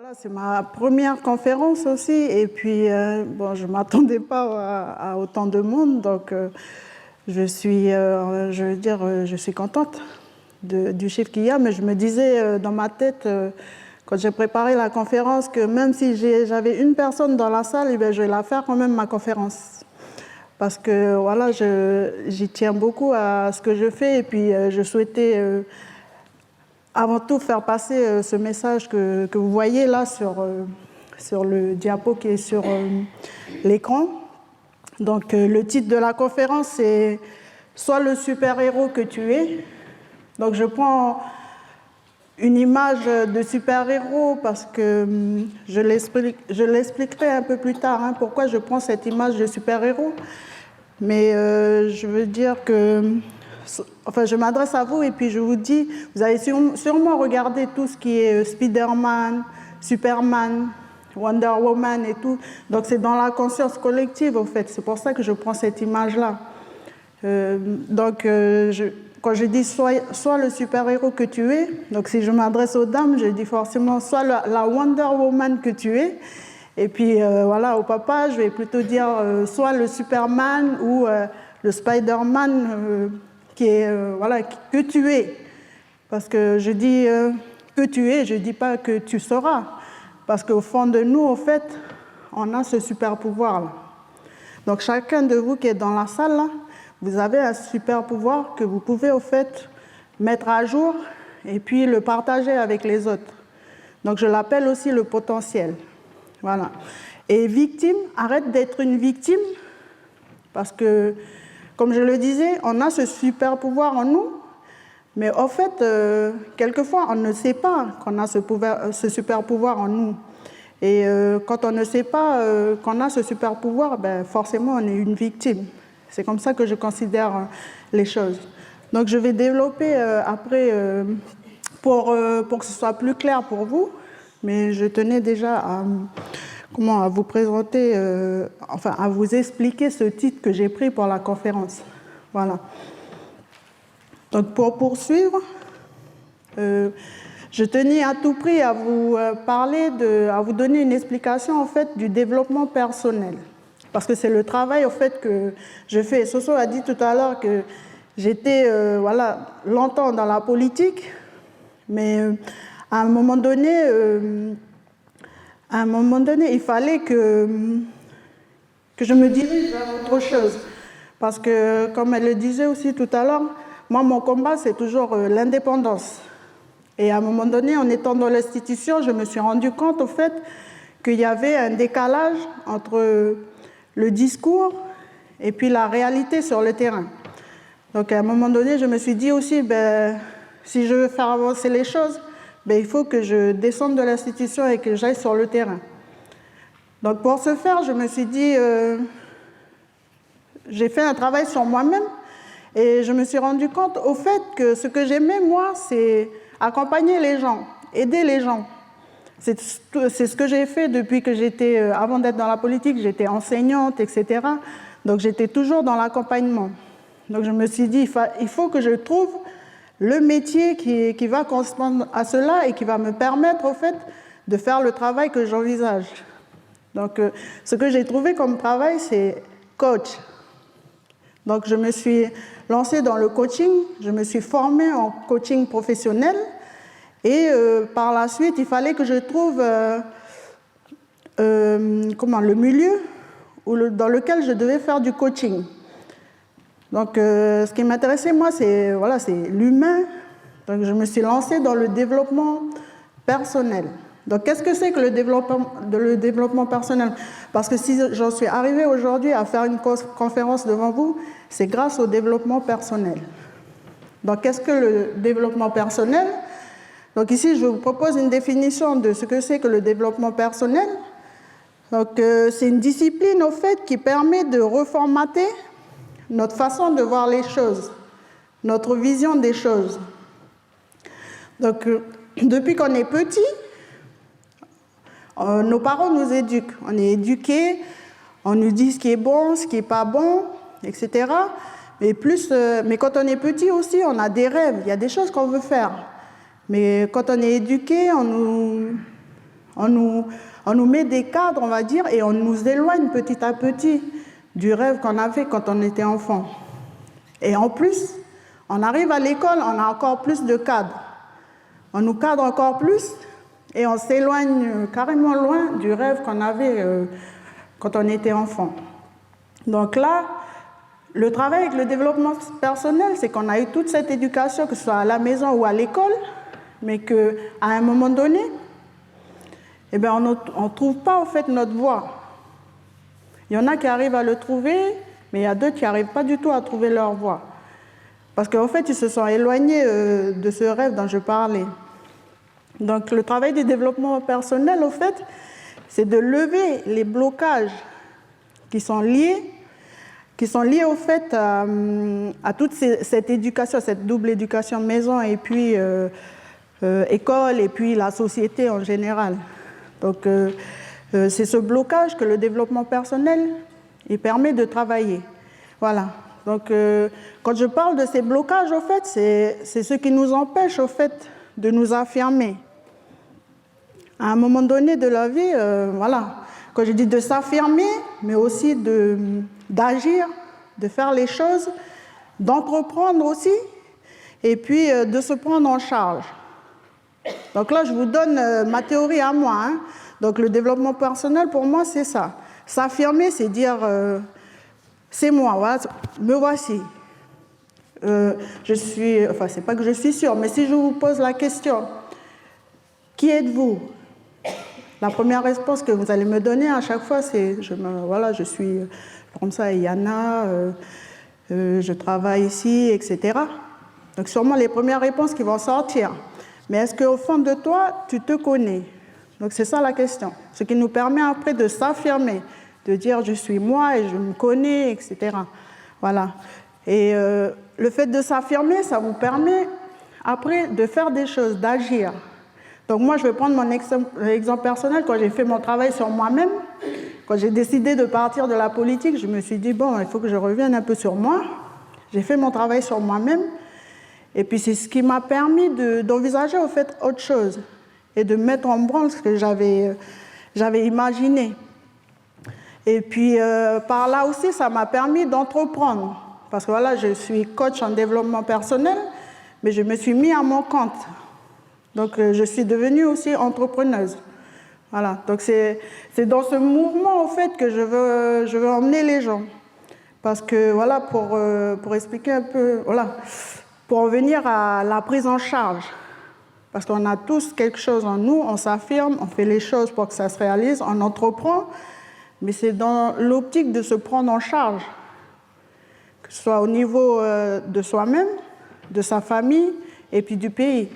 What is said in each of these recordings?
Voilà, c'est ma première conférence aussi, et puis bon, je ne m'attendais pas à autant de monde, donc je veux dire, je suis contente du chiffre qu'il y a, mais je me disais dans ma tête, quand j'ai préparé la conférence, que même si j'avais une personne dans la salle, eh bien, je vais la faire quand même ma conférence. Parce que voilà, j'y tiens beaucoup à ce que je fais, et puis je souhaitais avant tout faire passer ce message que vous voyez là sur le diapo qui est sur l'écran. Donc le titre de la conférence c'est « Sois le super-héros que tu es ». Donc je prends une image de super-héros parce que je l'expliquerai un peu plus tard pourquoi je prends cette image de super-héros. Mais je veux dire que... Enfin, je m'adresse à vous et puis je vous dis, vous avez sûrement regardé tout ce qui est Spider-Man, Superman, Wonder Woman et tout. Donc c'est dans la conscience collective, en fait. C'est pour ça que je prends cette image-là. Quand je dis sois le super-héros que tu es, donc si je m'adresse aux dames, je dis forcément sois la Wonder Woman que tu es. Et puis voilà, au papa, je vais plutôt dire sois le Superman ou le Spider-Man qui est, voilà, que tu es. Parce que je dis que tu es, je ne dis pas que tu seras. Parce qu'au fond de nous, en fait, on a ce super pouvoir-là. Donc chacun de vous qui est dans la salle, là, vous avez un super pouvoir que vous pouvez, au fait, mettre à jour et puis le partager avec les autres. Donc je l'appelle aussi le potentiel. Voilà. Et victime, arrête d'être une victime, parce que, comme je le disais, on a ce super pouvoir en nous, mais en fait, quelquefois, on ne sait pas qu'on a ce super pouvoir en nous. Et quand on ne sait pas qu'on a ce super pouvoir, ben, forcément, on est une victime. C'est comme ça que je considère les choses. Donc, je vais développer après pour que ce soit plus clair pour vous, mais je tenais déjà à vous présenter, enfin à vous expliquer ce titre que j'ai pris pour la conférence. Voilà. Donc pour poursuivre, je tenais à tout prix à vous à vous donner une explication en fait du développement personnel, parce que c'est le travail en fait que je fais. Soso a dit tout à l'heure que j'étais voilà longtemps dans la politique, mais à un moment donné, il fallait que je me dirige vers autre chose. Parce que, comme elle le disait aussi tout à l'heure, moi, mon combat, c'est toujours l'indépendance. Et à un moment donné, en étant dans l'institution, je me suis rendu compte, au fait, qu'il y avait un décalage entre le discours et puis la réalité sur le terrain. Donc, à un moment donné, je me suis dit aussi, si je veux faire avancer les choses, il faut que je descende de l'institution et que j'aille sur le terrain. Donc pour ce faire, je me suis dit, j'ai fait un travail sur moi-même et je me suis rendu compte au fait que ce que j'aimais, moi, c'est accompagner les gens, aider les gens. C'est ce que j'ai fait depuis que j'étais, avant d'être dans la politique, j'étais enseignante, etc. Donc j'étais toujours dans l'accompagnement. Donc je me suis dit, il faut que je trouve le métier qui va correspondre à cela et qui va me permettre, au fait, de faire le travail que j'envisage. Donc, ce que j'ai trouvé comme travail, c'est coach. Donc, je me suis lancée dans le coaching, je me suis formée en coaching professionnel et par la suite, il fallait que je trouve le milieu dans lequel je devais faire du coaching. Donc, ce qui m'intéressait, moi, c'est l'humain. Donc, je me suis lancée dans le développement personnel. Donc, qu'est-ce que c'est que le développement personnel? Parce que si j'en suis arrivée aujourd'hui à faire une conférence devant vous, c'est grâce au développement personnel. Donc, qu'est-ce que le développement personnel? Donc, ici, je vous propose une définition de ce que c'est que le développement personnel. Donc, c'est une discipline, au fait, qui permet de reformater notre façon de voir les choses, notre vision des choses. Donc, depuis qu'on est petit, nos parents nous éduquent. On est éduqués, on nous dit ce qui est bon, ce qui n'est pas bon, etc. Mais quand on est petit aussi, on a des rêves, il y a des choses qu'on veut faire. Mais quand on est éduqué, on On nous met des cadres, on va dire, et on nous éloigne petit à petit du rêve qu'on avait quand on était enfant. Et en plus, on arrive à l'école, on a encore plus de cadres. On nous cadre encore plus et on s'éloigne carrément loin du rêve qu'on avait quand on était enfant. Donc là, le travail avec le développement personnel, c'est qu'on a eu toute cette éducation, que ce soit à la maison ou à l'école, mais qu'à un moment donné, eh bien, on ne trouve pas en fait notre voie. Il y en a qui arrivent à le trouver, mais il y a d'autres qui n'arrivent pas du tout à trouver leur voie. Parce qu'en fait, ils se sont éloignés de ce rêve dont je parlais. Donc, le travail du développement personnel, en fait, c'est de lever les blocages qui sont liés au fait à toute cette éducation, cette double éducation maison et puis école et puis la société en général. Donc, c'est ce blocage que le développement personnel il permet de travailler. Voilà. Donc, quand je parle de ces blocages, au fait, c'est ce qui nous empêche, au fait, de nous affirmer. À un moment donné de la vie, voilà. Quand je dis de s'affirmer, mais aussi d'agir, de faire les choses, d'entreprendre aussi, et puis de se prendre en charge. Donc là, je vous donne ma théorie à moi. Hein. Donc le développement personnel, pour moi, c'est ça. S'affirmer, c'est dire, c'est moi, voilà, me voici. C'est pas que je suis sûre, mais si je vous pose la question, qui êtes-vous? La première réponse que vous allez me donner à chaque fois, c'est, je suis comme ça, Yana, je travaille ici, etc. Donc sûrement les premières réponses qui vont sortir. Mais est-ce qu'au fond de toi, tu te connais? Donc c'est ça la question. Ce qui nous permet après de s'affirmer, de dire je suis moi et je me connais, etc. Voilà. Et le fait de s'affirmer, ça vous permet après de faire des choses, d'agir. Donc moi, je vais prendre mon exemple personnel. Quand j'ai fait mon travail sur moi-même, quand j'ai décidé de partir de la politique, je me suis dit, bon, il faut que je revienne un peu sur moi. J'ai fait mon travail sur moi-même. Et puis c'est ce qui m'a permis d'envisager au fait autre chose et de mettre en branle ce que j'avais imaginé. Et puis par là aussi, ça m'a permis d'entreprendre. Parce que voilà, je suis coach en développement personnel, mais je me suis mis à mon compte. Donc je suis devenue aussi entrepreneuse. Voilà, donc c'est dans ce mouvement en fait que je veux emmener les gens. Parce que voilà, pour expliquer un peu, voilà, pour en venir à la prise en charge. Parce qu'on a tous quelque chose en nous, on s'affirme, on fait les choses pour que ça se réalise, on entreprend, mais c'est dans l'optique de se prendre en charge, que ce soit au niveau de soi-même, de sa famille et puis du pays.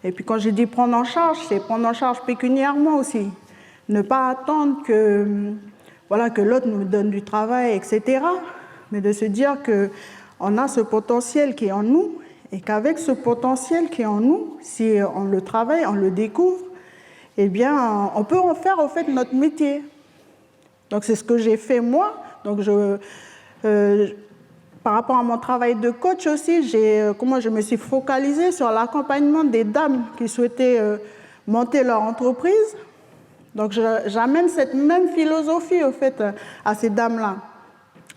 Et puis quand je dis prendre en charge, c'est prendre en charge pécuniairement aussi. Ne pas attendre que l'autre nous donne du travail, etc. Mais de se dire qu'on a ce potentiel qui est en nous et qu'avec ce potentiel qui est en nous, si on le travaille, on le découvre, eh bien, on peut en faire, en fait, notre métier. Donc, c'est ce que j'ai fait, moi. Donc, par rapport à mon travail de coach aussi, je me suis focalisée sur l'accompagnement des dames qui souhaitaient monter leur entreprise. Donc, j'amène cette même philosophie, au fait, à ces dames-là.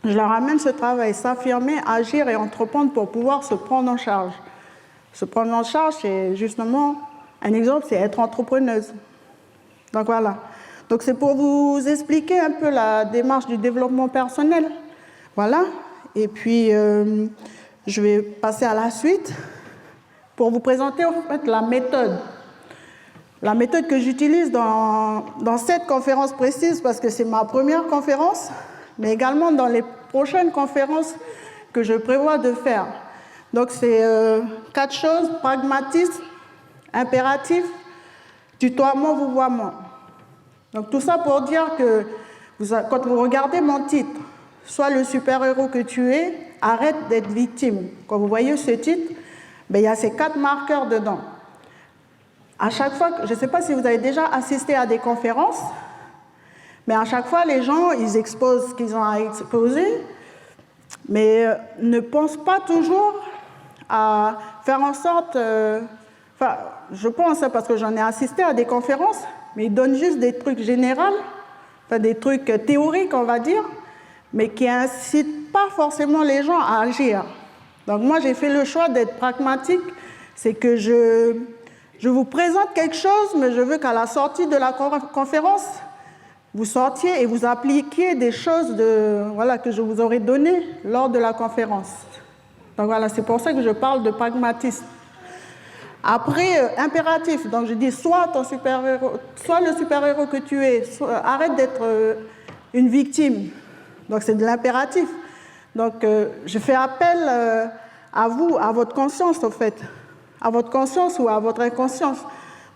Je leur amène ce travail, s'affirmer, agir et entreprendre pour pouvoir se prendre en charge. Se prendre en charge, c'est justement, un exemple, c'est être entrepreneuse. Donc voilà. Donc c'est pour vous expliquer un peu la démarche du développement personnel. Voilà. Et puis, je vais passer à la suite pour vous présenter en fait la méthode. La méthode que j'utilise dans cette conférence précise, parce que c'est ma première conférence, mais également dans les prochaines conférences que je prévois de faire. Donc, c'est 4 choses: pragmatisme, impératif, tutoiement, vouvoiement. Donc, tout ça pour dire que quand vous regardez mon titre, Sois le super-héros que tu es, arrête d'être victime. Quand vous voyez ce titre, il y a ces 4 marqueurs dedans. À chaque fois, je ne sais pas si vous avez déjà assisté à des conférences, mais à chaque fois, les gens, ils exposent ce qu'ils ont à exposer, mais ne pensent pas toujours à faire en sorte... je pense, parce que j'en ai assisté à des conférences, mais il donne juste des trucs généraux, enfin des trucs théoriques, on va dire, mais qui n'incitent pas forcément les gens à agir. Donc moi, j'ai fait le choix d'être pragmatique, c'est que je vous présente quelque chose, mais je veux qu'à la sortie de la conférence, vous sortiez et vous appliquiez des choses que je vous aurais données lors de la conférence. Donc voilà, c'est pour ça que je parle de pragmatisme. Après, impératif, donc je dis soit ton super-héros, soit le super-héros que tu es, arrête d'être une victime. Donc c'est de l'impératif. Donc je fais appel à vous, à votre conscience en fait, à votre conscience ou à votre inconscience.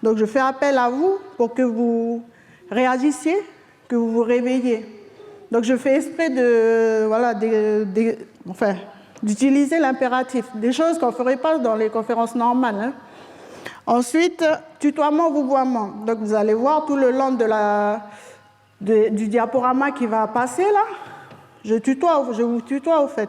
Donc je fais appel à vous pour que vous réagissiez, que vous vous réveillez. Donc je fais exprès d'utiliser l'impératif, des choses qu'on ne ferait pas dans les conférences normales. Hein. Ensuite, tutoiement, vouvoiement. Donc vous allez voir tout le long du diaporama qui va passer là. Je vous tutoie au fait.